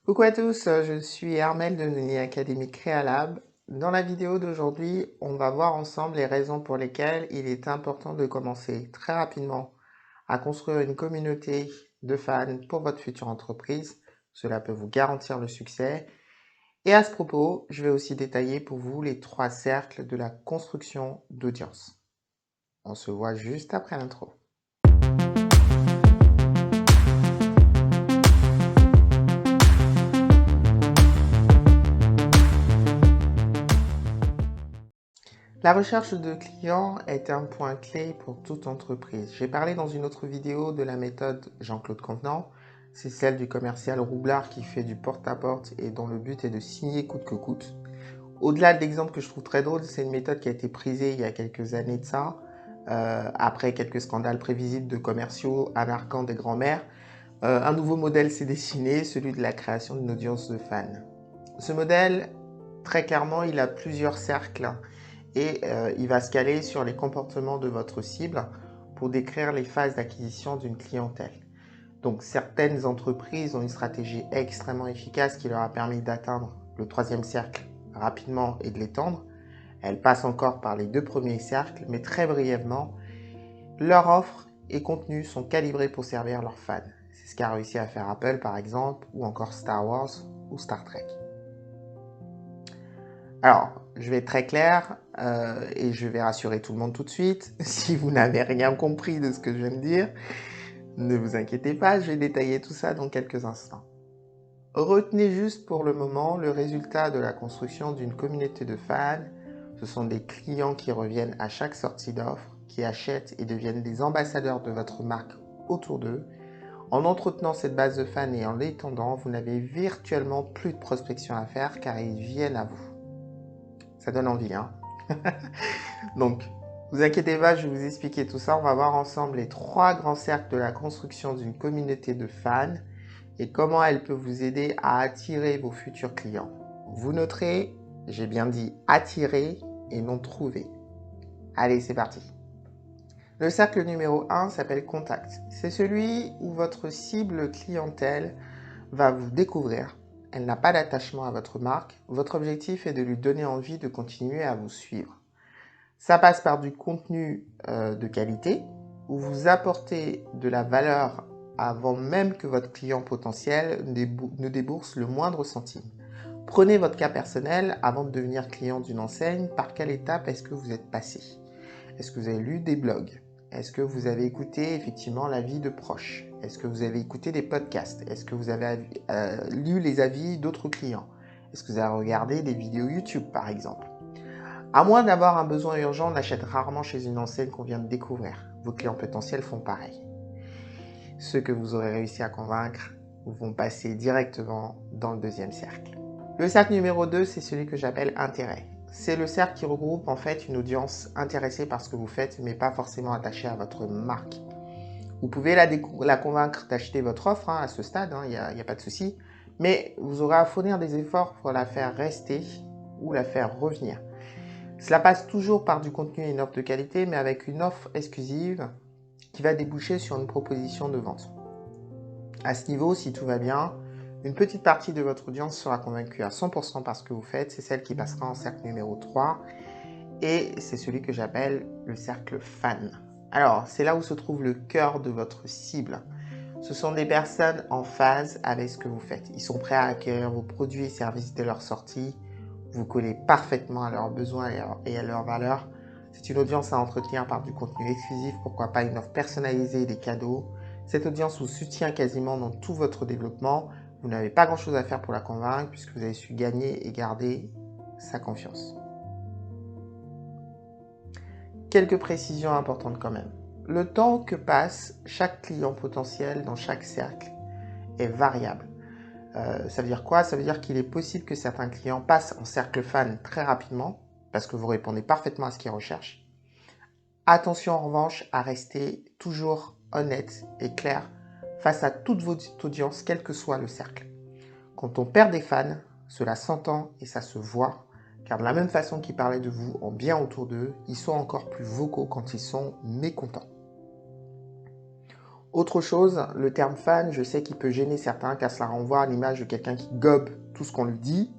Coucou à tous, je suis Hermel de Noni Academy Créalab. Dans la vidéo d'aujourd'hui, on va voir ensemble les raisons pour lesquelles il est important de commencer très rapidement à construire une communauté de fans pour votre future entreprise. Cela peut vous garantir le succès. Et à ce propos, je vais aussi détailler pour vous les 3 cercles de la construction d'audience. On se voit juste après l'intro. La recherche de clients est un point clé pour toute entreprise. J'ai parlé dans une autre vidéo de la méthode Jean-Claude Contenant. C'est celle du commercial roublard qui fait du porte-à-porte et dont le but est de signer coûte que coûte. Au-delà de l'exemple que je trouve très drôle, c'est une méthode qui a été prisée il y a quelques années de ça, après quelques scandales prévisibles de commerciaux amarquant des grands-mères. Un nouveau modèle s'est dessiné, celui de la création d'une audience de fans. Ce modèle, très clairement, il a plusieurs cercles et il va se caler sur les comportements de votre cible pour décrire les phases d'acquisition d'une clientèle. Donc certaines entreprises ont une stratégie extrêmement efficace qui leur a permis d'atteindre le 3e cercle rapidement et de l'étendre. Elles passent encore par les 2 premiers cercles, mais très brièvement, leurs offres et contenus sont calibrés pour servir leurs fans. C'est ce qu'a réussi à faire Apple par exemple, ou encore Star Wars ou Star Trek. Alors, je vais être très clair et je vais rassurer tout le monde tout de suite. Si vous n'avez rien compris de ce que je viens de dire, ne vous inquiétez pas, je vais détailler tout ça dans quelques instants. Retenez juste pour le moment le résultat de la construction d'une communauté de fans. Ce sont des clients qui reviennent à chaque sortie d'offre, qui achètent et deviennent des ambassadeurs de votre marque autour d'eux. En entretenant cette base de fans et en l'étendant, vous n'avez virtuellement plus de prospection à faire car ils viennent à vous. Ça donne envie, hein? Donc, vous inquiétez pas, je vais vous expliquer tout ça. On va voir ensemble les 3 grands cercles de la construction d'une communauté de fans et comment elle peut vous aider à attirer vos futurs clients. Vous noterez, j'ai bien dit attirer et non trouver. Allez, c'est parti. Le cercle numéro 1 s'appelle contact. C'est celui où votre cible clientèle va vous découvrir. Elle n'a pas d'attachement à votre marque. Votre objectif est de lui donner envie de continuer à vous suivre. Ça passe par du contenu de qualité, où vous apportez de la valeur avant même que votre client potentiel ne débourse le moindre centime. Prenez votre cas personnel avant de devenir client d'une enseigne. Par quelle étape est-ce que vous êtes passé? Est-ce que vous avez lu des blogs? Est-ce que vous avez écouté effectivement l'avis de proches? Est-ce que vous avez écouté des podcasts? Est-ce que vous avez lu les avis d'autres clients? Est-ce que vous avez regardé des vidéos YouTube par exemple? À moins d'avoir un besoin urgent, on achète rarement chez une enseigne qu'on vient de découvrir. Vos clients potentiels font pareil. Ceux que vous aurez réussi à convaincre vont passer directement dans le 2e cercle. Le cercle numéro 2, c'est celui que j'appelle intérêt. C'est le cercle qui regroupe en fait une audience intéressée par ce que vous faites, mais pas forcément attachée à votre marque. Vous pouvez la convaincre d'acheter votre offre à ce stade, il n'y a pas de souci, mais vous aurez à fournir des efforts pour la faire rester ou la faire revenir. Cela passe toujours par du contenu et une offre de qualité, mais avec une offre exclusive qui va déboucher sur une proposition de vente. À ce niveau, si tout va bien, une petite partie de votre audience sera convaincue à 100% par ce que vous faites. C'est celle qui passera en cercle numéro 3 et c'est celui que j'appelle le cercle fan. Alors, c'est là où se trouve le cœur de votre cible. Ce sont des personnes en phase avec ce que vous faites. Ils sont prêts à acquérir vos produits et services dès leur sortie. Vous collez parfaitement à leurs besoins et à leurs valeurs. C'est une audience à entretenir par du contenu exclusif, pourquoi pas une offre personnalisée et des cadeaux. Cette audience vous soutient quasiment dans tout votre développement. Vous n'avez pas grand-chose à faire pour la convaincre puisque vous avez su gagner et garder sa confiance. Quelques précisions importantes quand même. Le temps que passe chaque client potentiel dans chaque cercle est variable. Ça veut dire quoi? Ça veut dire qu'il est possible que certains clients passent en cercle fan très rapidement parce que vous répondez parfaitement à ce qu'ils recherchent. Attention en revanche à rester toujours honnête et clair face à toute votre audience, quel que soit le cercle. Quand on perd des fans, cela s'entend et ça se voit, car de la même façon qu'ils parlaient de vous en bien autour d'eux, ils sont encore plus vocaux quand ils sont mécontents. Autre chose, le terme fan, je sais qu'il peut gêner certains car cela renvoie à l'image de quelqu'un qui gobe tout ce qu'on lui dit.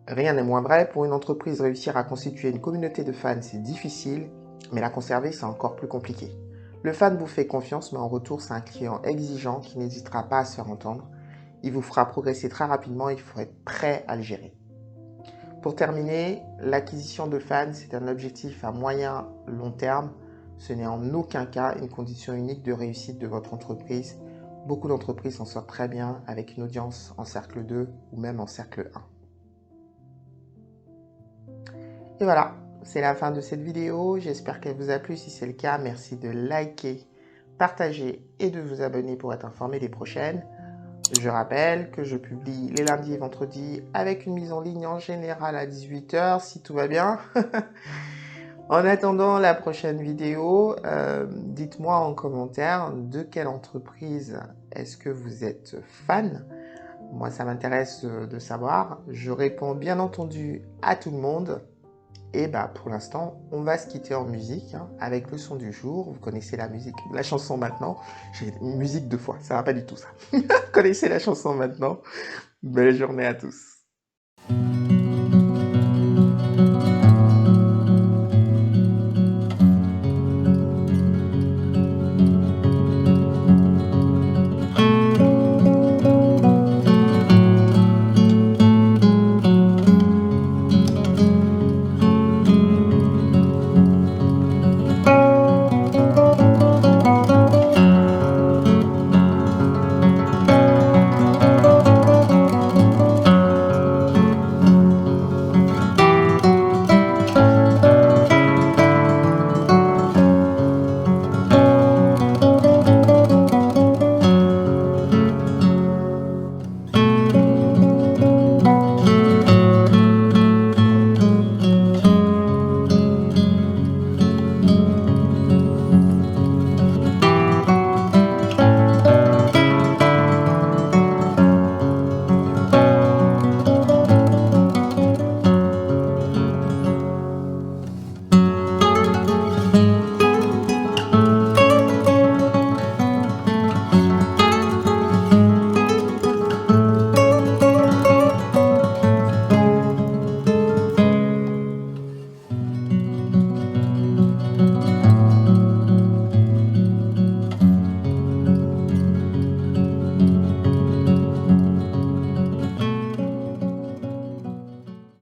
Rien n'est moins vrai, pour une entreprise, réussir à constituer une communauté de fans, c'est difficile, mais la conserver, c'est encore plus compliqué. Le fan vous fait confiance, mais en retour, c'est un client exigeant qui n'hésitera pas à se faire entendre. Il vous fera progresser très rapidement et il faut être prêt à le gérer. Pour terminer, l'acquisition de fans, c'est un objectif à moyen long terme. Ce n'est en aucun cas une condition unique de réussite de votre entreprise. Beaucoup d'entreprises s'en sortent très bien avec une audience en cercle 2 ou même en cercle 1. Et voilà, c'est la fin de cette vidéo. J'espère qu'elle vous a plu. Si c'est le cas, merci de liker, partager et de vous abonner pour être informé des prochaines. Je rappelle que je publie les lundis et vendredis avec une mise en ligne en général à 18 h si tout va bien. En attendant la prochaine vidéo, dites-moi en commentaire de quelle entreprise est-ce que vous êtes fan. Moi, ça m'intéresse de savoir. Je réponds bien entendu à tout le monde. Et bah pour l'instant, on va se quitter en musique avec le son du jour. Vous connaissez la musique, la chanson maintenant. J'ai une musique deux fois, ça va pas du tout ça. Vous connaissez la chanson maintenant. Belle journée à tous.